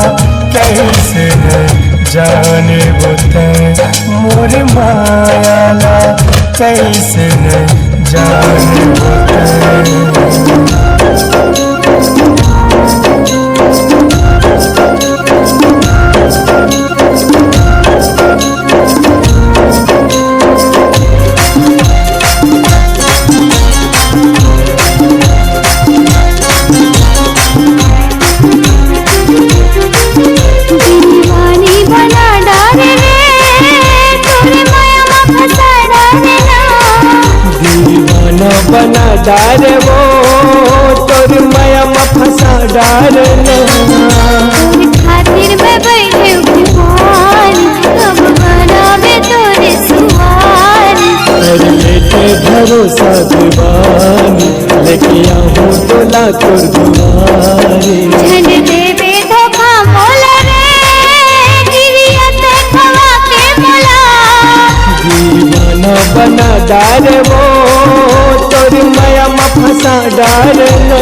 कैसे नहीं जाने बते, मोर माया ला कैसे नहीं जाने बते। बना डार वो तोर माया में फंसा डारना, खातिर में बैठे उठवान, कब बनावे तोरे सुवान, कर लेके भरोसा दीवानी, लेके आहूं तोला तोर दुआरी, झन देवे धोखा मोला रे, गिरिया ते खवा के मोला, दीवाना बना डार वो तोर माया में फंसा डारना,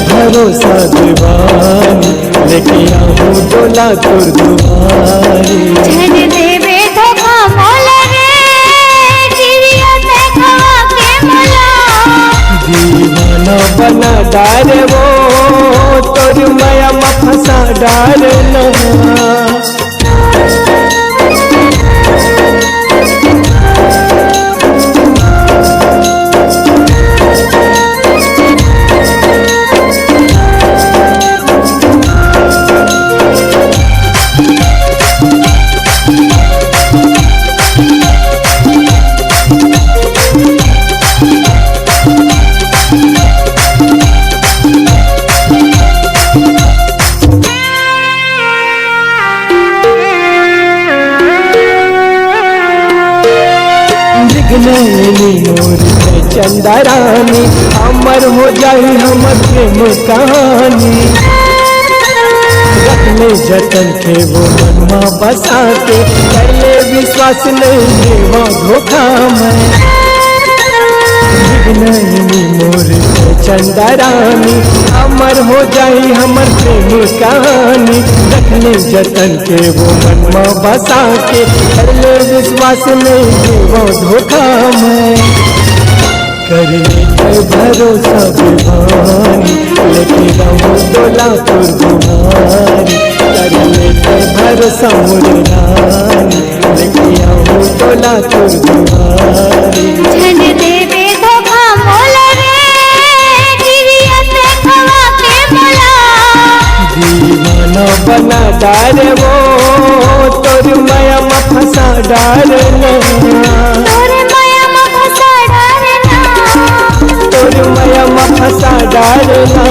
भरोसा दीवानी, लेके आहूं तोला तोर दुआरी, झन देवे धोखा मोला रे, गिरिया ते खवा के मोला, दीवाना बना डार वो तोर माया में फंसा डारना, नैनी मोर के चंदा रानी, अमर हो जाए हमर प्रेम कहानी, रखले जतन के वो मनमा बसा के, पहले विश्वास नहीं वो धोखा मैं। नहीं मोर चंदा रानी, अमर हो जाई हमर प्रेम कहानी। रखले जतन के वो मनमा बसा के, पहले विश्वास नहीं वो धोखा मैं। कर ले भरोसा बेमानी, लेके रहूं डोला तोर गुमारी। कर ले भरोसा मोर रानी, लेके रहूं डोला तोर गुमारी। झन देवे धोखा मोला रे, गिरिया से खवा के मोला। दीवाना बना डारे वो, तोर माया में फंसा डारना। तोरे माया में फंसा डारना, तोर माया में फंसा डारना।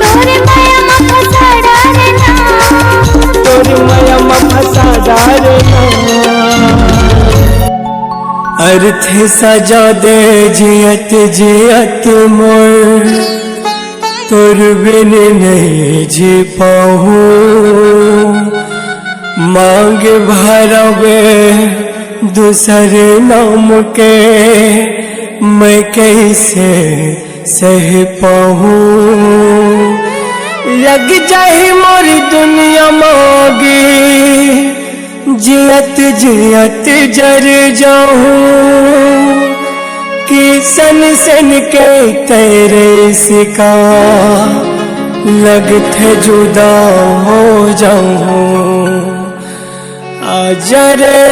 तोरे माया में फंसा डारना, तोर माया में फंसा डारना। अर्थ सजा दे जियत जियत मोर, तोर बिन नहीं जी पाऊँ। मांग भरवे दूसरे नाम के, मैं कैसे सह पाऊँ। लग जाए मोरी दुनिया मांगी, जियत जियत जर जाऊं। कि सन सन के तेरे सिका, लगते जुदा हो जाऊं। आजा रे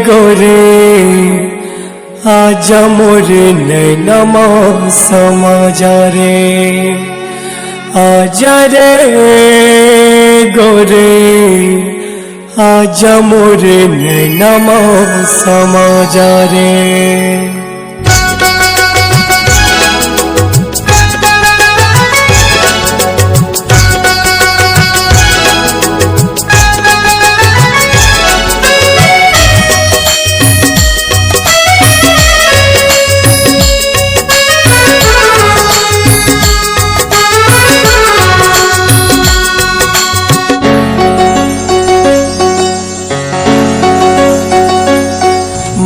गोरे, आजा मोरे नैना मौम समा जा रे। आजा रे गोरे, आजा मोरे नैना मौम समा जा रे।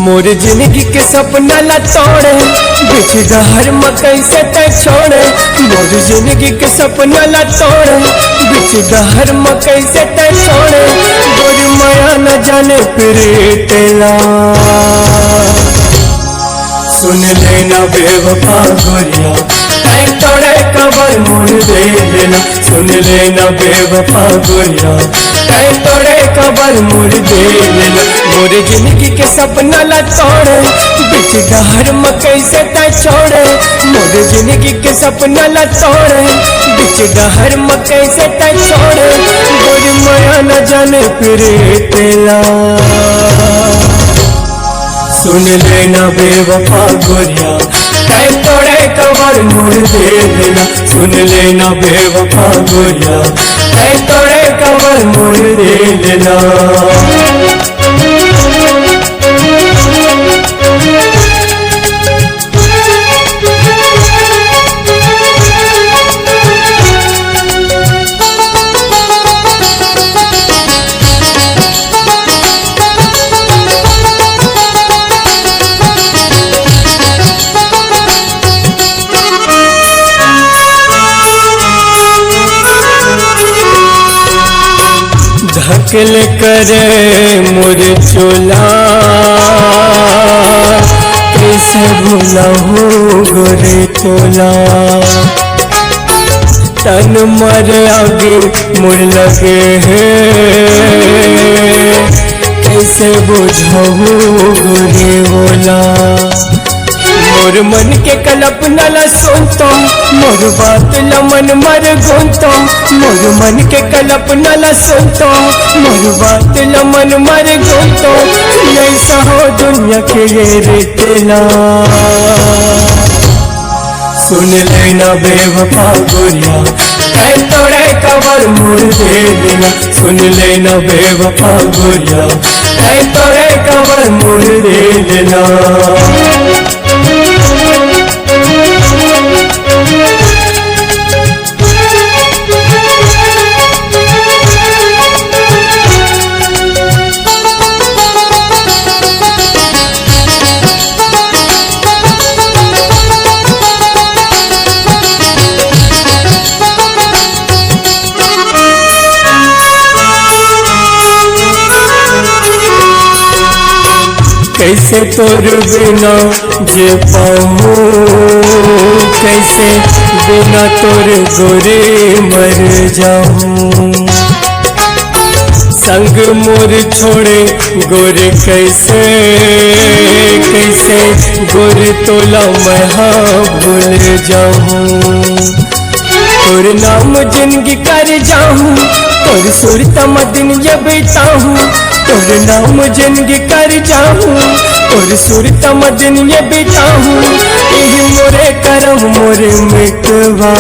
मोर जिंदगी के सपना ला तोड़े, बिछ डहर मकई से ते छोड़े। मोर जिंदगी के सपना ला तोड़े, बिछ डहर मकई से ते छोड़े। गोरी माया न जाने प्रीतला, सुन लेना बेवफा गोरिया, तै तोड़े कबर मोड़ दे लेना। सुन लेना बेवफा गोरिया, तै तोड़े कबर मोड़ दे लेना। मोर जिंदगी के सपना ला तोड़े, बिच डहर मकई से तै छोड़े। मोर जिंदगी के सपना ला तोड़े, बिच डहर मकई से तै छोड़े। गोरी माया न जाने प्रीतला, सुन लेना बेवफा गोरिया, तै तोड़े कबर मोड़ दे लेना। सुन लेना बेवफा गोरिया, तै तोड़े कबर मोड़ दे लेना। धकल करे मोर चोला, कैसे भूलहूँ गोरे तोला। तन मर आगे मोर लगे हैं, कैसे बुझहूँ गोरे बोला। मोर मन के कल्पना ला सुनतो, मोर बात ला मन मर गुनतो। मोर मन के कल्पना ला सुनतो, मोर बात ला मन मर गुनतो। ऐसा हो दुनिया के ये रेतला, सुन लेना बेवफा गोरिया, तै तोड़े कबर मोड़ दे लेना। सुन लेना बेवफा गोरिया, तै तोड़े कबर मोड़ दे लेना। कैसे तोर बिना जे पाऊँ, कैसे बिना तोर गोरे मर जाऊँ। संग मोर छोड़े गोरे कैसे, कैसे गोरे तोला मैं हाँ भूल जाऊँ। तोर नाम जिंदगी कर जाऊँ, तोर सुरतम दिन ये बिताऊँ। तोर नाम जिंदगी कर जाऊँ, तोर सुरतम दिन ये बिताऊँ। यही मोरे करम मोरे मिटवा,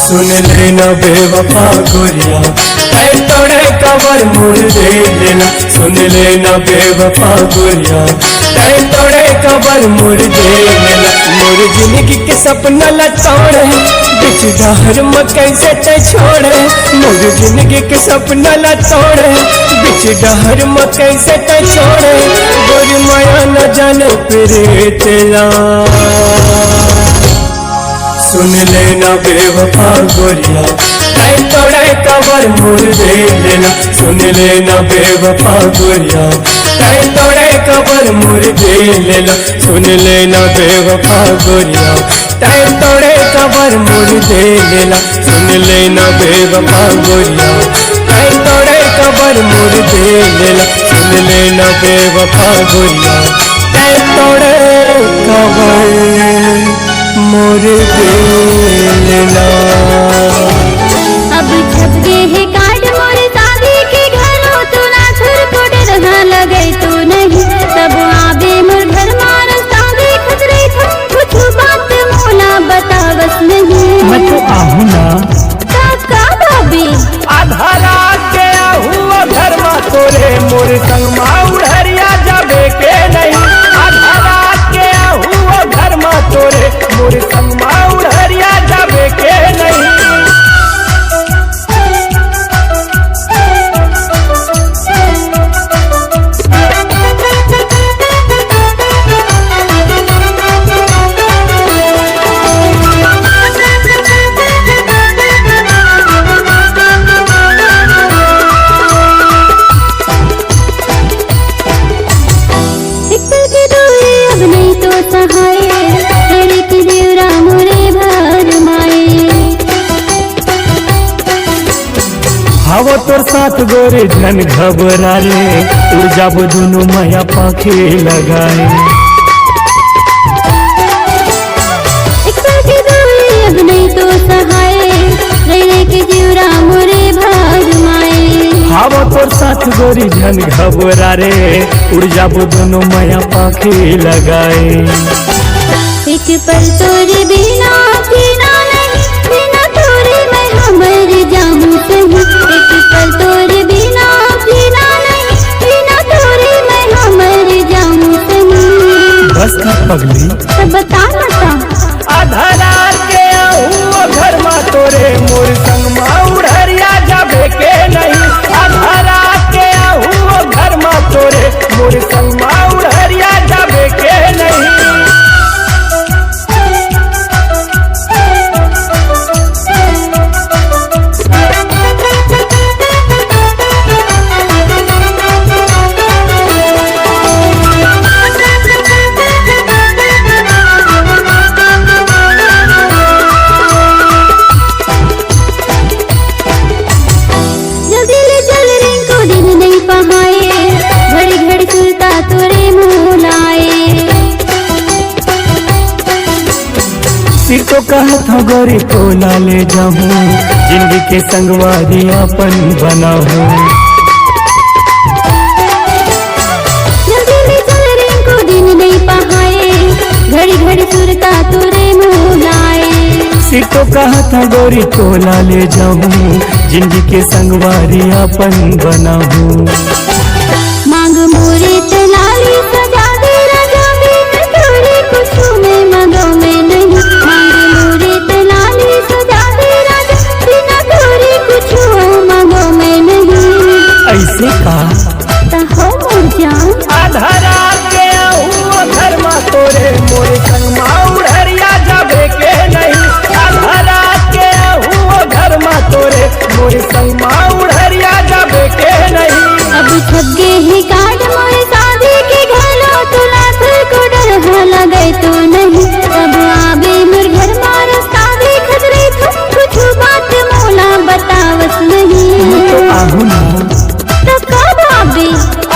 सुन लेना बेवफा गोरिया, ऐ तोड़े कबर मुड़ दे लेना। सुन लेना बेवफा गोरिया, ऐ तोड़े कबर मुड़ दे लेना। मोर जिंदगी के सपना ला तोड़े, बिच डहर में कैसे ते छोड़े। मोर जिंदगी के सपना ला तोड़े, बिच डहर में कैसे ते छोड़े। गोरी माया न जाने फिरे तेला, सुन लेना बेवफा गोरिया, ऐ तोड़े कबर मुड़ दे लेना। सुन लेना बेवफा गोरिया, ऐ तोड़े कबर मुड़ दे लेना। सुन लेना बेवफा गोरिया, ऐ तोड़े कबर मुड़ दे लेना। सुन लेना बेवफा गोरिया, ऐ तोड़े कबर मुड़ दे लेना। सुन लेना बेवफा गोरिया, ऐ तोड़े कबर मोर दे लेना। अब छप गए है कार्ड मोर शादी के घरों, तो ना थुर को डरना लगे तो नहीं। तब आबे मोर घर मार शादी खतरे था, कुछ बात मोला बतावस नहीं। मैं तो आहूँ ना काका भाभी, आधा रात के आहूँ घर मा तोरे मोर संग मा उड़हरिया जाबे के नहीं। आधा रात के आहूँ घर मा तोरे मोर संग मा उड़हरिया जाबे के नहीं। हवो तोर साथ गोरे झन घबरा रे, उड़ जाब दोनों माया पाखे लगाए। अब नहीं तो सहाय, रहने के जीवरा मोरे भाग माए। हवो तोर साथ गोरी झन घबरा रे, उड़ जाब दोनों माया पाखे लगाए। एक पल तोरे बिना जीना नहीं, बिना तोरे मैं हमर जाऊं कहीं। एक पल तोरे बिना जीना नहीं, बिना तोरे मैं हमर जाऊं कहीं। बस ना पगली तो बता ना, आधा रात के आहूँ घर मा तोरे मोर संग मा उड़हरिया जाबे के नहीं। आधा रात के आहूँ घर मा तोरे मोर संग मा उड़हरिया जाबे के नहीं। तो कहत हो गोरी तोला ले जाऊँ, जिंदगी के संगवारी अपन बनाऊँ। दिन नहीं पहाए, घड़ी घड़ी सुरता तोरे मुलाए। सीतो कहत हो गोरी तोला ले जाऊँ, जिंदगी के संगवारी अपन बनाऊँ। मांग मोरे तलाली सजा दे राजा, बिन तोरे कुछ में मगो में नहीं। मांग मोरे तलाली सजा दे राजा, बिन तोरे कुछ मगो में नहीं। ऐसे का हो मोर जान, आधा रात के आहूँ घर मा तोरे मोर संग मा उड़हरिया जाबे के नहीं। आधा रात के आहूँ घर मा तोरे मोर संग मा उड़हरिया जाबे के नहीं। अब तू छप गे है कार्ड मोर शादी के घलो तू लाख को डर हो लगे तो नहीं अब आबे मोर घर मार शादी खतरे तुम कुछ बात मोला बतावस नहीं तो आहू ना तो कब आबे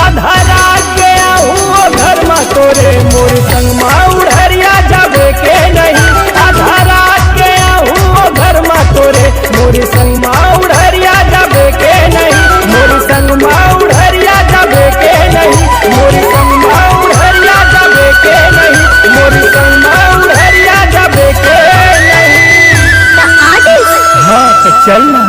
आधारा के आहू घर में तोरे मोर संग में उड़हरिया जाबे के नहीं आधारा के आहू घर में तोरे मोर संग में उड़हरिया जाबे के नहीं मोर संग में उड़हरिया जाबे के नहीं मोर संग में उड़हरिया जाबे के नहीं मोर संग में उड़हरिया जाबे के नहीं तो आगे हाँ तो चल ना।